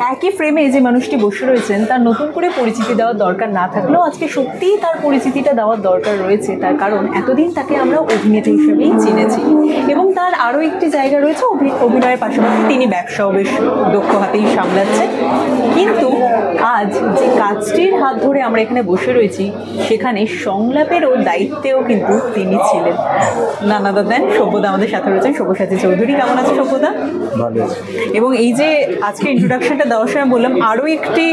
একই ফ্রেমে যে মানুষটি বসে রয়েছেন তার নতুন করে পরিচিতি দেওয়ার দরকার না থাকলেও আজকে সত্যিই তার পরিচিতিটা দেওয়ার দরকার রয়েছে, তার কারণ এতদিন তাকে আমরা অভিনেত্রী হিসেবেই চিনেছি এবং তার আরও একটি জায়গা রয়েছে অভিনয়ের পাশাপাশি তিনি ব্যবসাও বেশ দক্ষ হাতেই সামলাচ্ছেন। কিন্তু আজ যে কাজটির হাত ধরে আমরা এখানে বসে রয়েছি সেখানে সংলাপেরও দায়িত্বেও কিন্তু তিনি ছিলেন। নানাদা দেন সভ্যদা আমাদের সাথে রয়েছেন, সব্যসাচী চৌধুরী। কেমন আছে সভ্যদা? এবং এই যে আজকে ইন্ট্রোডাকশনটা দেওয়ার সময় বললাম আরও একটি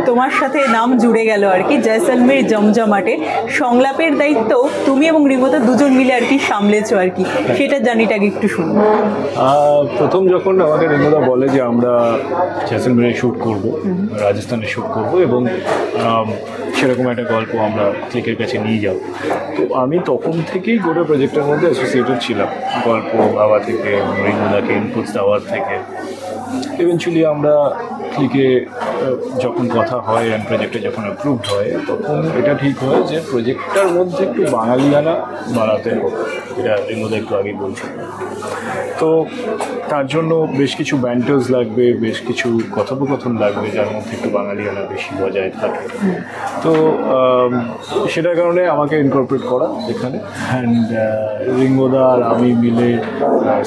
তোমার সাথে নাম জুড়ে গেল আর কি, জয়সলমীর জমজমাটে সংলাপের দায়িত্ব তুমি এবং রিঙ্গোদা দুজন মিলে আর কি সামলেছো আর কি, সেটা জার্নিটাকে একটু শুনুন। প্রথম যখন আমাকে রিঙ্গোদা বলে যে আমরা জয়সলমীরে শ্যুট করব, রাজস্থানে শ্যুট করব এবং সেরকম একটা গল্প আমরা ক্লিকের কাছে নিয়ে যাব, তো আমি তখন থেকেই গোটা প্রজেক্টের মধ্যে অ্যাসোসিয়েটেড ছিলাম। গল্প ভাবা থেকে, রিঙ্গোদাকে ইনপুটস দেওয়ার থেকে ইভেনচুয়ালি আমরা ক্লিকে যখন কথা হয় অ্যান্ড প্রজেক্টে যখন অ্যাপ্রুভড হয় তখন এটা ঠিক হয় যে প্রজেক্টটার মধ্যে একটু বাঙালিয়ানা বাড়াতে হবে, এটা রিঙ্গোদা একটু আগেই বলছিল। তো তার জন্য বেশ কিছু ব্যান্টার্স লাগবে, বেশ কিছু কথোপকথন লাগবে যার মধ্যে একটু বাঙালিয়ানা বেশি বজায় থাকে। তো সেটার কারণে আমাকে ইনকর্পোরেট করা এখানে, অ্যান্ড রিঙ্গোদা আর আমি মিলে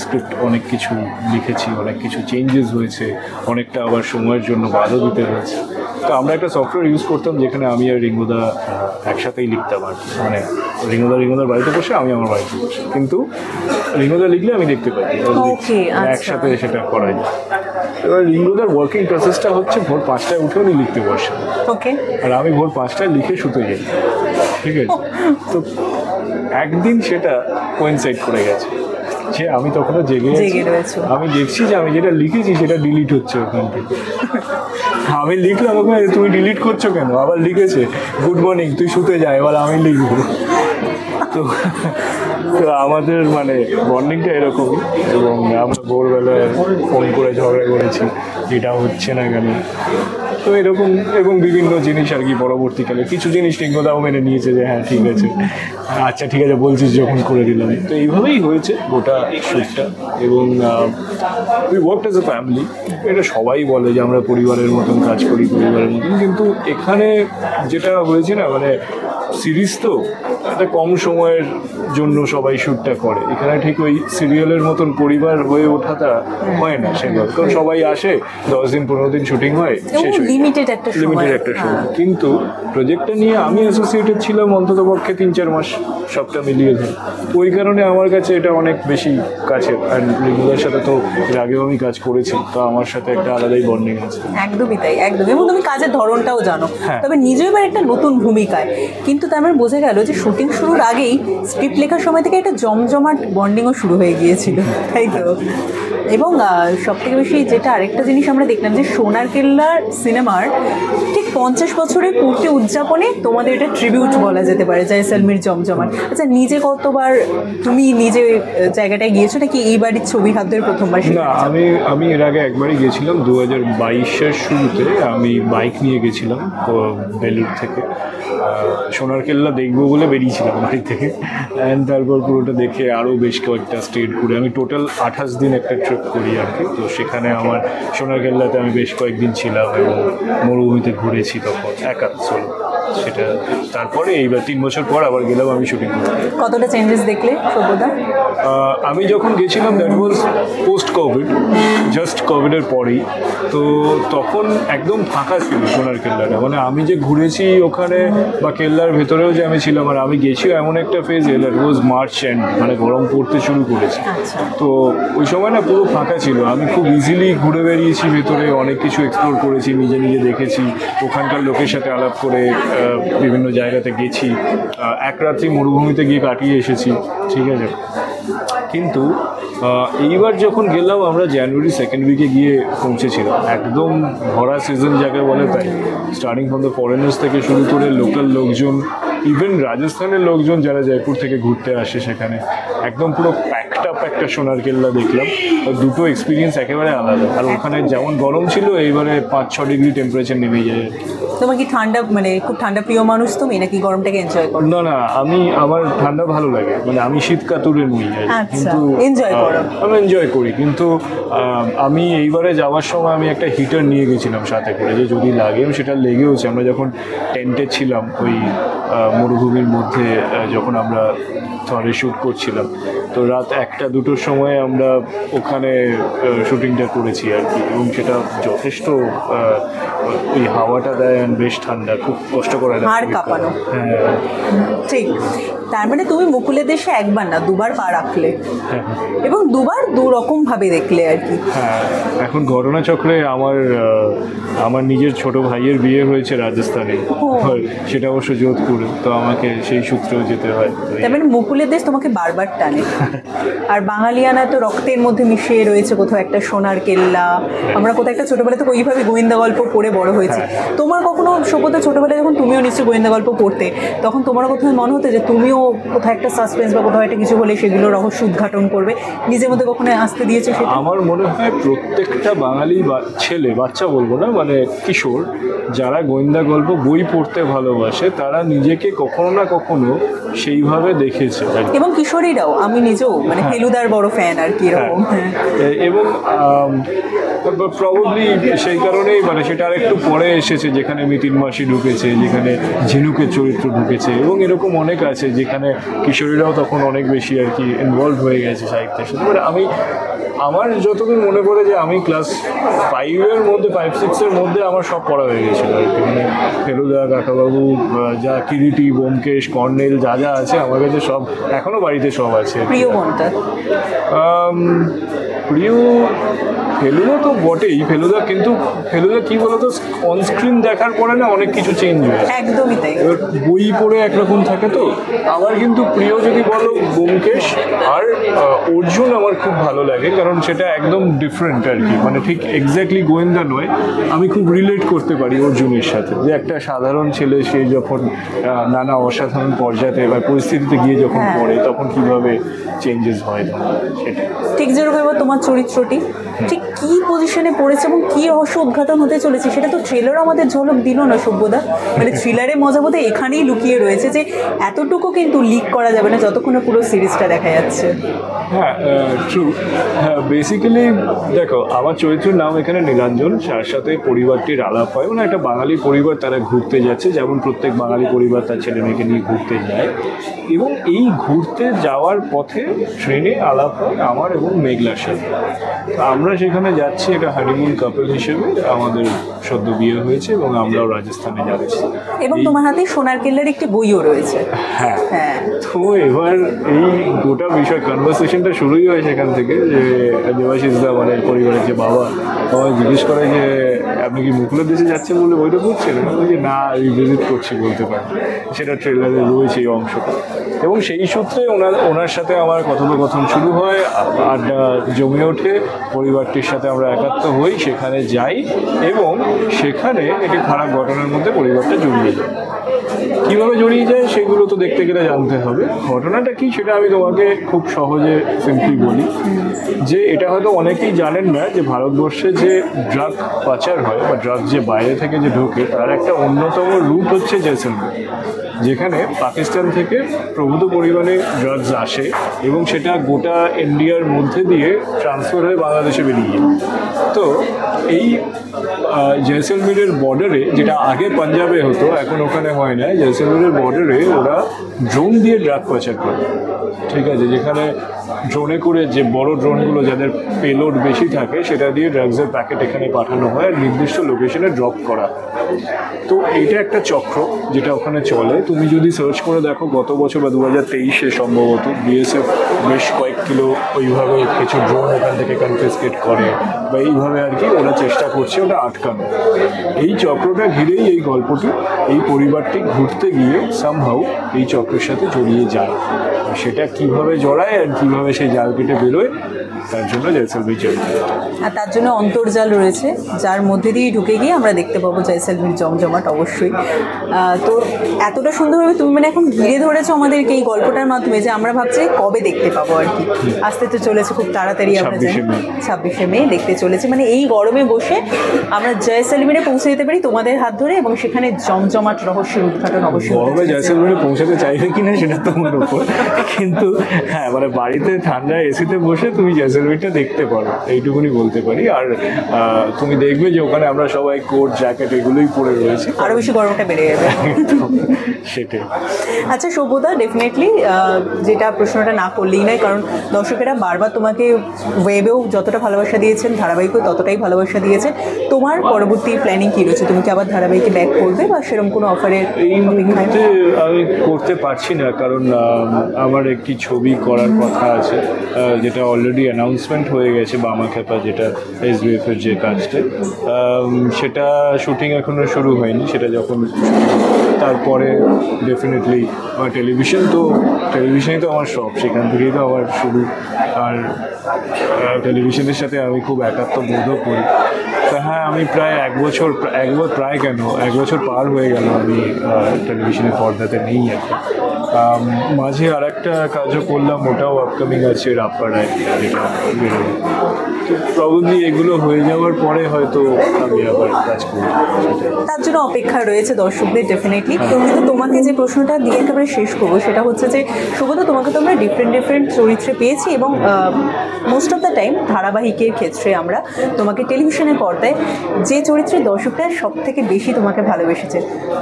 স্ক্রিপ্ট অনেক কিছু লিখেছি, অনেক কিছু চেঞ্জেস হয়েছে, অনেকটা আবার সময়ের জন্য বাধা দিতে হয়েছে। তো আমরা একটা সফটওয়্যার ইউজ করতাম যেখানে আমি আর রিঙ্গোদা একসাথেই লিখতাম আর কি, মানে রিঙ্গোদার বাড়িতে বসে, আমি আমার বাড়িতে বসে, কিন্তু রিঙ্গোদা লিখলে আমি দেখতে পাই, একসাথে সেটা করা যায়। এবার রিঙ্গোদার ওয়ার্কিং প্রসেসটা হচ্ছে ভোর 5টায় উঠে উনি লিখতে বসে, আর আমি ভোর 5টায় লিখে শুতে যাই, ঠিক আছে? তো একদিন সেটা কোইনসাইড করে গেছে যে আমি তখনও জেগে আছি, আমি দেখছি যে আমি যেটা লিখেছি সেটা ডিলিট হচ্ছে ওখান থেকে। আমি লিখলাম ওখানে, তুমি ডিলিট করছো কেন? আবার লিখেছে গুড মর্নিং, তুই শুতে যা, এবার আমি লিখবো। তো আমাদের মানে বন্ডিংটা এরকমই, এবং আমরা ভোরবেলায় ফোন করে ঝগড়া করেছি এটা হচ্ছে না কেন, তো এরকম, এবং বিভিন্ন জিনিস আর কি। পরবর্তীকালে কিছু জিনিস রিঙ্গোদাও মেনে নিয়েছে যে হ্যাঁ ঠিক আছে, আচ্ছা ঠিক আছে বলছিস যখন করে দিলাম। তো এইভাবেই হয়েছে গোটা শ্যুটটা, এবং we worked as a family. এটা সবাই বলে যে আমরা পরিবারের মতন কাজ করি, পরিবারের মতন, কিন্তু এখানে যেটা হয়েছে না, মানে সিরিজ তো একটা কম সময়ের জন্য সবাই শ্যুটটা করে, এখানে ঠিক ওই সিরিয়ালের মতন পরিবার হয়ে ওঠাটা হয় না সেভাবে, কারণ সবাই আসে 10 দিন 15 দিন শুটিং হয়, শেষ হয়, লিমিটেড একটা সময়। কিন্তু প্রজেক্টটা নিয়ে আমি অ্যাসোসিয়েটেড ছিলাম অন্তত পক্ষে 3-4 মাস, সবটা মিলিয়ে ধরে। ওই কারণে আমার কাছে এটা অনেক বেশি কাছের, আর রিঙ্গোদার সাথে তো এর আগেও আমি কাজ করেছি, তো আমার সাথে একটা আলাদাই বন্ডিং আছে। একদমই তাই, একদম। এবং তুমি কাজের ধরনটাও জানো, তবে নিজেও এবার একটা নতুন ভূমিকায়, কিন্তু তার মানে বোঝা গেল যে শুটিং শুরুর আগেই স্ক্রিপ্ট লেখার সময় থেকে একটা জমজমাট বন্ডিংও শুরু হয়ে গিয়েছিল, তাই তো? এবং সবথেকে বেশি যেটা আরেকটা জিনিস আমরা দেখলাম যে সোনার কেল্লার সিনেমার ঠিক 50 বছরের পূর্তি উদযাপনে তোমাদের এটা ট্রিবিউট বলা যেতে পারে, জয়সলমীর জমজমাট। আচ্ছা, নিজে কতবার তুমি নিজে জায়গাটায় গিয়েছো নাকি এই বাড়ির ছবির হাত ধরে প্রথমবার? না, আমি এর আগে একবারই গেছিলাম 2022-এর শুরুতে। আমি বাইক নিয়ে গেছিলাম বেলুর থেকে, সোনার কেল্লা দেখবো বলে বেরিয়েছিলাম বাড়ি থেকে, অ্যান্ড তারপর পুরোটা দেখে আরও বেশ কয়েকটা স্টেট ঘুরে আমি টোটাল 28 দিন একটা ট্রিপ করি আর কি। তো সেখানে আমার সোনার কেল্লাতে আমি বেশ কয়েকদিন ছিলাম এবং মরুভূমিতে ঘুরেছি তখন একা চলো সেটা। তারপরে এইবার 3 বছর পর আবার গেলাম আমি শুটিং করতে। কতটা চেঞ্জেস দেখলে সভ্যদা? আমি যখন গেছিলাম that was post Covid, just কোভিডের পরেই। তো তখন একদম ফাঁকা ছিল সোনার কেল্লাটা, মানে আমি যে ঘুরেছি ওখানে বা কেল্লার ভেতরেও যে আমি ছিলাম, আর আমি গেছিও এমন একটা phase that was March end, মানে গরম পড়তে শুরু করেছে। তো ওই সময় না পুরো ফাঁকা ছিল, আমি খুব ইজিলি ঘুরে বেরিয়েছি ভেতরে, অনেক কিছু এক্সপ্লোর করেছি, নিজে নিজে দেখেছি, ওখানকার লোকের সাথে আলাপ করে বিভিন্ন জায়গাতে গেছি, এক রাত্রি মরুভূমিতে গিয়ে কাটিয়ে এসেছি, ঠিক আছে। কিন্তু এইবার যখন গেলাম আমরা জানুয়ারি 2nd উইকে গিয়ে পৌঁছেছিলাম, একদম ভরা সিজন যাকে বলে তাই, স্টার্টিং ফ্রম দ্য ফরেনার্স থেকে শুরু করে লোকাল লোকজন ইভেন রাজস্থানের লোকজন যারা জয়পুর থেকে ঘুরতে আসে সেখানে একদম পুরো প্যাকড আপ একটা সোনার কেল্লা দেখলাম। দুটো এক্সপিরিয়েন্স একেবারে আলাদা। আর ওখানে যেমন গরম ছিল এইবারে 5-6 ডিগ্রি টেম্পারেচার নেমে যায়। তোমার কি ঠান্ডা, মানে খুব ঠান্ডা প্রিয় মানুষ তুমি, নাকি গরমটাকে এনজয় করো? না না, আমার ঠান্ডা ভালো লাগে, মানে আমি শীত কাতুরে নই, কিন্তু এনজয় করো। আমি এনজয় করি, কিন্তু আমি এইবারে যাওয়ার সময় আমি একটা হিটার নিয়ে গেছিলাম সাথে করে, যে যদি লাগে, সেটা লেগেওছে। আমরা যখন টেন্টে ছিলাম ওই মরুভূমির মধ্যে, যখন আমরা থরে শ্যুট করছিলাম, তো রাত 1টা-2টোর সময় আমরা ওখানে শুটিংটা করেছি আর কি, এবং সেটা যথেষ্ট ওই হাওয়াটা দেয়, বেশ ঠান্ডা, খুব কষ্ট করে হাড় কাঁপানো। হ্যাঁ ঠিক। তার মানে তুমি মুকুলের দেশে একবার না দুবার পা রাখলে, হ্যাঁ, এবং দুবার দু রকম ভাবে দেখলে আর কি। হ্যাঁ। এখন ঘটনাচক্রে আমার নিজের ছোট ভাইয়ের বিয়ে হয়েছে রাজস্থানে, সেটা অবশ্য যোধপুরে, তো আমাকে সেই সূত্রেও যেতে হয়। তার মানে মুকুলের দেশ তোমাকে বারবার টানে। আর বাঙালিয়ানা তো রক্তের মধ্যে মিশিয়ে রয়েছে, কোথাও একটা সোনার কেল্লা, আমরা কোথাও একটা ছোটবেলা থেকে ওইভাবে গোয়েন্দা গল্প পড়ে বড় হয়েছে। তোমার কখনো সভ্যতা ছোটবেলায় যখন তুমিও নিশ্চয়ই গোয়েন্দা গল্প পড়তে, তখন তোমার কোথাও মনে হতো যে তুমিও কোথাও একটা সাসপেন্স বা কোথাও একটা কিছু হলে সেগুলো রহস্য উদ্ঘাটন করবে, নিজের মধ্যে কখনো আসতে দিয়েছে সেটা? আমার মনে হয় প্রত্যেকটা বাঙালি ছেলে, বাচ্চা বলবো না, মানে কিশোর, যারা গোয়েন্দা গল্প বই পড়তে ভালোবাসে, তারা নিজেকে কখনো না কখনো সেইভাবে দেখেছে। এবং কিশোরীরাও, আমি নিজেও মানে ফেলুদার বড় ফ্যান আর কি এরকম। এবং প্রবাবলি সেই কারণেই মানে সেটা আর একটু পরে এসেছে, যেখানে মিতিন মাসি ঢুকেছে, যেখানে ঝিনুকের চরিত্র ঢুকেছে, এবং এরকম অনেক আছে যেখানে কিশোরীরাও তখন অনেক বেশি আর কি ইনভলভ হয়ে গেছে সাহিত্যের সাথে। আমার যতদূর মনে পড়ে যে আমি ক্লাস 5-6-এর মধ্যে আমার সব পড়া হয়ে গেছিল আর কি, মানে ফেলুদা, কাকাবাবু, যা কিরিটি, ব্যোমকেশ, কর্নেল, যা যা আছে আমার কাছে সব এখনো বাড়িতে সব আছে। প্রিয় কোনটা? প্রিয় ফেলুদা তো বটেই, ফেলুদা, কিন্তু ফেলুদা কি বলতো, অনস্ক্রিন দেখার পরে না অনেক কিছু চেঞ্জ হয়ে, একদমই তাই। এবার বই পড়ে একরকম থাকে। তো আমার কিন্তু প্রিয় যদি বলো ব্যোমকেশ আর অর্জুন আমার খুব ভালো লাগে, কারণ সেটা একদম ডিফারেন্ট আর কি, মানে ঠিক এক্স্যাক্টলি গোয়েন্দা নয়, আমি খুব রিলেট করতে পারি অর্জুনের সাথে, যে একটা সাধারণ ছেলে, সে যখন নানা অসাধারণ পর্যায়ে বা পরিস্থিতিতে গিয়ে যখন পড়ে, তখন কিভাবে চেঞ্জেস হয় সেটা। ঠিক যেরকম এবার তোমার চরিত্রটি ঠিক কি পজিশনে পড়েছে এবং কি রহস্য উদ্ঘাটন হতে চলেছে, সেটা তো ট্রেলার আমাদের ঝলক দিল না সভ্যদা। মানে থ্রিলারের মজা বোধ এখানেই লুকিয়ে রয়েছে, যে এতটুকু কিন্তু লিক করা যাবে না যতক্ষণে পুরো সিরিজটা দেখা যাচ্ছে। হ্যাঁ, ট্রু। হ্যাঁ, বেসিক্যালি দেখো, আমার চরিত্রের নাম এখানে নীলাঞ্জন, তার সাথে পরিবারটির আলাপ হয়, মানে একটা বাঙালি পরিবার, তারা ঘুরতে যাচ্ছে, যেমন প্রত্যেক বাঙালি পরিবার তার ছেলে মেয়েকে নিয়ে ঘুরতে যায়, এবং এই ঘুরতে যাওয়ার পথে ট্রেনে আলাপ হয় আমার এবং মেঘলার সাথে। আমরা সেখানে যাচ্ছি একটা হানিমুন কাপল হিসেবে, আমাদের সদ্য বিয়ে হয়েছে এবং আমরাও রাজস্থানে যাচ্ছি। এবং তোমার হাতে সোনার কেল্লার একটি বইও রয়েছে। হ্যাঁ, হ্যাঁ। তো এবার এই গোটা বিষয় কনভারসেশনটা শুরুই হয় সেখান থেকে, যে দেবাশিস দা, মানে পরিবারের যে বাবা জিজ্ঞেস করে যে আপনি কি মুকুলের দেশে যাচ্ছেন বলে বইটা পড়ছেন? যে না, ভিজিট করছি বলতে পারেন, সেটা ট্রেলারে রয়েছে এই অংশটা। এবং সেই সূত্রে ওনার সাথে আমার কথোপকথন শুরু হয়, আড্ডা জমে ওঠে, পরিবারটির সাথে আমরা একাত্ম হই, সেখানে যাই, এবং সেখানে একটি খারাপ ঘটনার মধ্যে পরিবারটা জড়িয়ে যায়। কীভাবে জড়িয়ে যায় সেগুলো তো দেখতে গেলে জানতে হবে। ঘটনাটা কি সেটা আমি তোমাকে খুব সহজে সিম্পলি বলি, যে এটা হয়তো অনেকেই জানেন না, যে ভারতবর্ষে যে ড্রাগ পাচার হয় বা ড্রাগ যে বাইরে থেকে যে ঢোকে, তার একটা অন্যতম রুট হচ্ছে জয়সলমের, যেখানে পাকিস্তান থেকে প্রভূত পরিমাণে ড্রাগস আসে এবং সেটা গোটা ইন্ডিয়ার মধ্যে দিয়ে ট্রান্সফার হয়ে বাংলাদেশে বেরিয়ে যায়। তো এই জয়সলমেরের বর্ডারে, যেটা আগে পাঞ্জাবে হতো, এখন ওখানে হয় না, জয়সলমেরের বর্ডারে ওরা ড্রোন দিয়ে ড্রাগ পাচার করে। ঠিক আছে, যেখানে ড্রোনে করে, যে বড় ড্রোনগুলো যাদের পেলোড বেশি থাকে, সেটা দিয়ে ড্রাগসের প্যাকেট এখানে পাঠানো হয় আর নির্দিষ্ট লোকেশনে ড্রপ করা। তো এইটা একটা চক্র যেটা ওখানে চলে। তুমি যদি সার্চ করে দেখো, গত বছর বা 2023-এ সম্ভবত বিএসএফ বেশ কয়েকটি কিলো ওইভাবে কিছু ড্রোন ওখান থেকে কনফিসকেট করে বা এইভাবে আর কি ওরা চেষ্টা করছে ওটা আটকানো। এই চক্রটা ঘিরেই এই গল্পটি, এই পরিবারটি ঘুরতে গিয়ে সামহাউ এই চক্রের সাথে জড়িয়ে যায়। সেটা কিভাবে জড়ায় আর কিভাবে সেই জাল কেটে বেরোয় তার জন্য জয়সলমীর জড়িত। আর তার জন্য অন্তর্জাল রয়েছে, যার মধ্যে দিয়ে ঢুকে গিয়ে আমরা দেখতে পাবো জয়সলমীর জমজমাট অবশ্যই। তো এতটা সুন্দরভাবে তুমি মানে এখন ঘিরে ধরেছো আমাদেরকে এই গল্পটার মাধ্যমে যে আমরা ভাবছি কবে দেখতে পাবো আর কি। আসতে তো চলেছে খুব তাড়াতাড়ি, আমরা জানি 26শে মে দেখতে চলেছে। মানে এই গরমে বসে আমরা জয়সলমীরে পৌঁছে যেতে পারি তোমাদের হাত ধরে, এবং সেখানে জমজমাট রহস্যের উদ্ঘাটন অবশ্যই। গরমে জয়সলমীরে পৌঁছাতে চাইবে কিনা সেটা তোমার উপর, কিন্তু হ্যাঁ মানে বাড়িতে ঠান্ডা এসিতে বসে তুমি জয়সলমীরটা দেখতে পারো, এইটুকুনি বলতে পারি। আর তুমি দেখবে যে ওখানে আমরা সবাই কোট জ্যাকেট এগুলোই পরে রয়েছি, আরো বেশি গরমটা বেড়ে যাবে। সেটাই। আচ্ছা সভ্যতা, ডেফিনেটলি যেটা প্রশ্নটা না করলেই নয়, কারণ দর্শকেরা বারবার তোমাকে ওয়েবেও যতটা ভালোবাসা দিয়েছেন, ধারাবাহিকও ততটাই ভালোবাসা দিয়েছেন। তোমার পরবর্তী প্ল্যানিং কী রয়েছে? তুমি কি আবার ধারাবাহিকে ব্যাক করবে বা সেরকম কোনো অফারের? এই মুহূর্তে আমি করতে পারছি না, কারণ আমার একটি ছবি করার কথা আছে, যেটা অলরেডি অ্যানাউন্সমেন্ট হয়ে গেছে, বামা খেপা, যেটা SBF এর যে কাজটা, সেটা শুটিং এখনো শুরু হয়নি। সেটা যখন তারপরে ডেফিনেটলি টেলিভিশনই তো আমার শখ, সেখান থেকেই তো আমার শুরু। আর টেলিভিশনের সাথে আমি খুব একাত্ম বোধও করি। তা হ্যাঁ, আমি প্রায় এক বছর পার হয়ে গেল আমি টেলিভিশনের পর্দাতে নেই এখন। মাঝে আর একটা কাজও করলাম, ওটাও আপকামিং আছে, রাপ্পারায়, যেটা বেরোবে। তো প্রবাবলি এগুলো হয়ে যাওয়ার পরে হয়তো আমি আবার কাজ করব, তার জন্য অপেক্ষা রয়েছে দর্শকদের ডেফিনেটলি। কিন্তু তোমাকে যে প্রশ্নটা দিয়ে একেবারে শেষ করবো সেটা হচ্ছে যে শুভত, তোমাকে তো আমরা ডিফারেন্ট চরিত্রে পেয়েছি, এবং মোস্ট অফ দ্য টাইম ধারাবাহিকের ক্ষেত্রে আমরা তোমাকে টেলিভিশনের পর্দায় যে চরিত্রের দর্শকরা সব থেকে বেশি তোমাকে ভালোবেসেছে,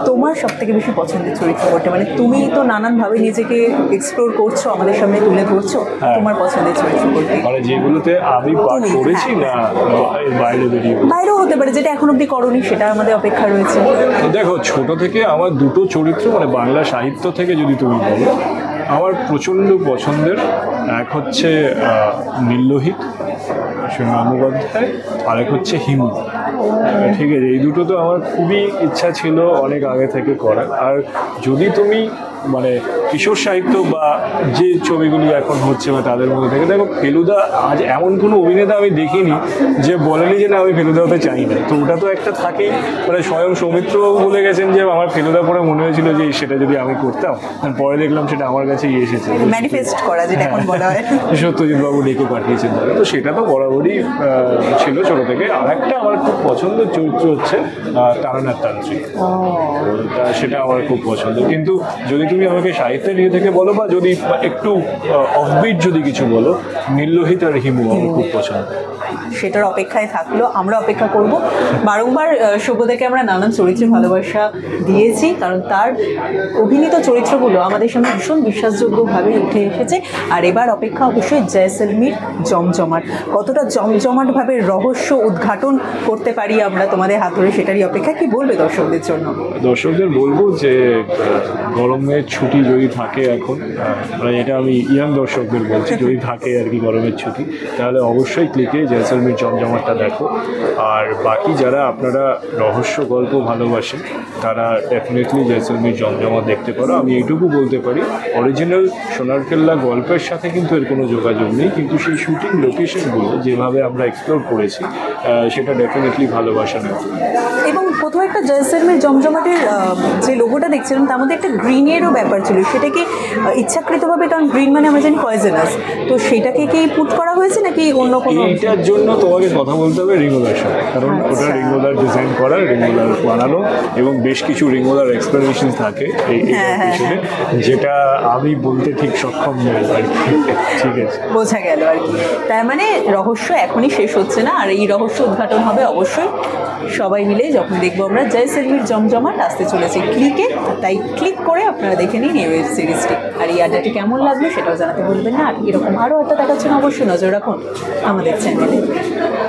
তোমার সব থেকে বেশি পছন্দের চরিত্র কোনটা? মানে তুমি তো নানানভাবে নিজেকে এক্সপ্লোর করছো, আমাদের সামনে তুলে ধরছো, তোমার পছন্দের চরিত্র কোনটা? মানে যেগুলোতে আমি পাঠ করেছি না বাইরেও হতে পারে, যেটা এখন অব্দি করোনি, সেটা আমাদের অপেক্ষা রয়েছে। দেখো, ছোট থেকে আমার দুটো চরিত্র, মানে বাংলা সাহিত্য থেকে যদি তুমি বলো, আমার প্রচণ্ড পছন্দের, এক হচ্ছে নীললোহিত গঙ্গোপাধ্যায়, আর এক হচ্ছে হিমু। ঠিক আছে, এই দুটো তো আমার খুবই ইচ্ছা ছিল অনেক আগে থেকে করার। আর যদি তুমি মানে কিশোর সাহিত্য বা যে ছবিগুলি এখন হচ্ছে বা তাদের মধ্যে থেকে দেখো, ফেলুদা আজ এমন কোনো অভিনেতা আমি দেখিনি যে বলেনি যে না আমি ফেলুদা হতে চাই না। তো ওটা তো একটা থাকেই, মানে স্বয়ং সৌমিত্র বলে গেছেন যে আমার ফেলুদা পরে মনে হয়েছিল যে সেটা যদি আমি করতাম, পরে দেখলাম সেটা আমার কাছেই এসেছে, ম্যানিফেস্ট করা যেটা এখন বলা হয়। সত্যজিৎ বাবু ডেকে পাঠিয়েছেন তারা, তো সেটা তো বরাবরই ছিল ছোট থেকে। আর একটা আমার খুব পছন্দের চরিত্র হচ্ছে তারানাথ তান্ত্রিক, সেটা আমার খুব পছন্দ। কিন্তু যদি তুমি আমাকে সাহিত্যের নিয়ে থেকে বলো বা যদি একটু অফবিট যদি কিছু বলো, নীললোহিত আর হিমু আমার খুব পছন্দ। সেটার অপেক্ষায় থাকলো, আমরা অপেক্ষা করব। বারংবার শুভদাকে আমরা নানান চরিত্রে ভালোবাসা দিয়েছি, কারণ তার অভিনীত চরিত্রগুলো আমাদের সামনে ভীষণ বিশ্বাসযোগ্যভাবে উঠে এসেছে। আর এবার অপেক্ষা অবশ্যই জয়সলমীর জমজমাট, কতটা জমজমাটভাবে রহস্য উদ্ঘাটন করতে পারি আমরা তোমাদের হাত ধরে, সেটারই অপেক্ষা। কি বলবে দর্শকদের জন্য? দর্শকদের বলবো যে গরমের ছুটি যদি থাকে এখন, মানে এটা আমি ইয়াং দর্শকদের বলছি, যদি থাকে আর কি গরমের ছুটি, তাহলে অবশ্যই ক্লিকে জয়সলমীর জমজমাটটা দেখো। আর বাকি যারা আপনারা রহস্য গল্প ভালোবাসেন তারা ডেফিনেটলি জয়সলমীর জমজমাট দেখতে পারো। আমি এইটুকু বলতে পারি, অরিজিনাল সোনারকেল্লা গল্পের সাথে কিন্তু এর কোনো যোগাযোগ নেই, কিন্তু সেই শুটিং লোকেশনগুলো যেভাবে আমরা এক্সপ্লোর করেছি সেটা ডেফিনেটলি ভালোবাসা নেই। এবং প্রথমে একটা জয়সলমীর জমজমাটের যে লোগোটা দেখছিলাম তার মধ্যে একটা গ্রিনেরও ব্যাপার ছিল, সেটা কি ইচ্ছাকৃতভাবে? কারণ গ্রিন মানে আমরা জানি পয়জনাস, তো সেটাকে কি পুট করা হয়েছে নাকি অন্য কোনো? এইটার জন্য তোমাকে কথা বলতে হবে রিঙ্গোদার সাথে, কারণ ওটা রিঙ্গোদার ডিজাইন করা, রিঙ্গোদার বানানো, এবং বেশ কিছু রিঙ্গোদার এক্সপ্লেনেশন থাকে এই পিছনে, যেটা আমি বলতে ঠিক সক্ষম নই আর কি। ঠিক আছে, বোঝা গেল আর কি। তার মানে রহস্য এখনই শেষ হচ্ছে না, আর এই রহস্য উদ্ঘাটন হবে অবশ্যই সবাই মিলে যখন দেখবো আমরা জয়সলমীর জমজমাট আসতে চলেছে ক্লিকে। তাই ক্লিক করে আপনারা দেখে নিন এই ওয়েব সিরিজটি। আর এই আড্ডাটি কেমন লাগলো সেটাও জানাতে বলবেন না। আর এরকম আরও একটা দেখার জন্য অবশ্যই নজর রাখুন আমাদের চ্যানেলে।